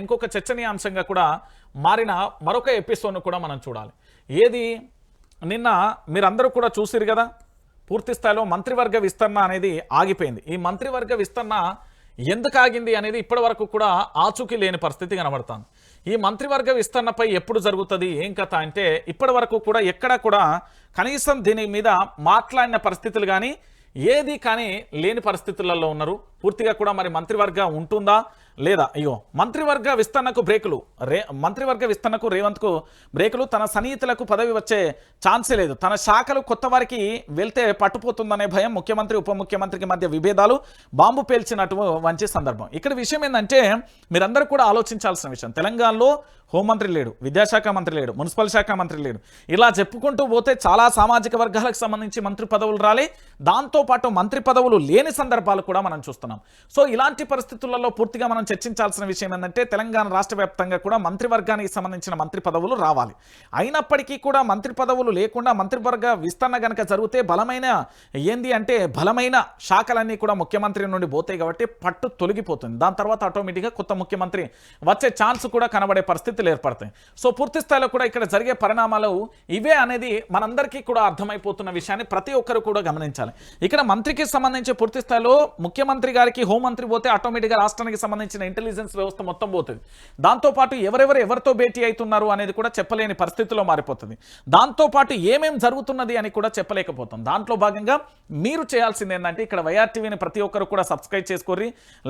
ఇంకొక చర్చనీయాంశంగా కూడా మారిన మరొక ఎపిసోడ్ను కూడా మనం చూడాలి. ఏది నిన్న మీరందరూ కూడా చూసిరు కదా, పూర్తి స్థాయిలో మంత్రివర్గ విస్తరణ అనేది ఆగిపోయింది. ఈ మంత్రివర్గ విస్తరణ ఎందుకు ఆగింది అనేది ఇప్పటి వరకు కూడా ఆచూకీ లేని పరిస్థితి కనబడుతుంది. ఈ మంత్రివర్గ విస్తరణపై ఎప్పుడు జరుగుతుంది ఏం కథ అంటే ఇప్పటి వరకు కూడా ఎక్కడా కూడా కనీసం దీని మీద మాట్లాడిన పరిస్థితులు కానీ ఏది కానీ లేని పరిస్థితులలో ఉన్నారు. పూర్తిగా కూడా మరి మంత్రివర్గ ఉంటుందా లేదా, అయ్యో మంత్రివర్గ విస్తరణకు బ్రేకులు, మంత్రివర్గ విస్తరణకు రేవంత్కు బ్రేకులు, తన సన్నిహితులకు పదవి వచ్చే ఛాన్సే లేదు, తన శాఖలు కొత్త వారికి వెళ్తే పట్టుపోతుందనే భయం, ముఖ్యమంత్రి ఉప ముఖ్యమంత్రికి మధ్య విభేదాలు, బాంబు పేల్చినట్టు వంచి సందర్భం. ఇక్కడ విషయం ఏంటంటే మీరందరూ కూడా ఆలోచించాల్సిన విషయం, తెలంగాణలో హోంమంత్రి లేడు, విద్యాశాఖ మంత్రి లేడు, మున్సిపల్ శాఖ మంత్రి లేడు, ఇలా చెప్పుకుంటూ పోతే చాలా సామాజిక వర్గాలకు సంబంధించి మంత్రి పదవులు రాలే, దాంతోపాటు మంత్రి పదవులు లేని సందర్భాలు కూడా మనం చూస్తున్నాం. సో ఇలాంటి పరిస్థితులలో పూర్తిగా మనం చర్చించాల్సిన విషయం ఏంటంటే తెలంగాణ రాష్ట్ర వ్యాప్తంగా కూడా మంత్రివర్గానికి సంబంధించిన మంత్రి పదవులు రావాలి. అయినప్పటికీ కూడా మంత్రి పదవులు లేకుండా మంత్రివర్గ విస్తరణ కనుక జరిగితే బలమైన ఏంది అంటే బలమైన శాఖలన్నీ కూడా ముఖ్యమంత్రి నుండి పోతాయి కాబట్టి పట్టు తొలగిపోతుంది. దాని తర్వాత ఆటోమేటిక్గా కొత్త ముఖ్యమంత్రి వచ్చే ఛాన్స్ కూడా కనబడే పరిస్థితులు ఏర్పడతాయి. సో పూర్తి స్థాయిలో కూడా ఇక్కడ జరిగే పరిణామాలు ఇవే అనేది మనందరికీ కూడా అర్థమైపోతున్న విషయాన్ని ప్రతి ఒక్కరు కూడా గమనించాలి. ఇక్కడ మంత్రికి సంబంధించి పూర్తి స్థాయిలో ముఖ్యమంత్రి గారికి హోంమంత్రి పోతే ఆటోమేటిక్గా రాష్ట్రానికి సంబంధించిన ఇంటెలిజెన్స్ వ్యవస్థ మొత్తం పోతుంది. దాంతోపాటు ఎవరితో భేటీ అవుతున్నారు అనేది కూడా చెప్పలేని పరిస్థితిలో మారిపోతుంది. దాంతోపాటు ఏమేం జరుగుతున్నది అని కూడా చెప్పలేకపోతాం. దాంట్లో భాగంగా మీరు చేయాల్సింది ఏంటంటే ఇక్కడ వైఆర్ టీవీని ప్రతి ఒక్కరు కూడా సబ్స్క్రైబ్ చేసుకోర్రి.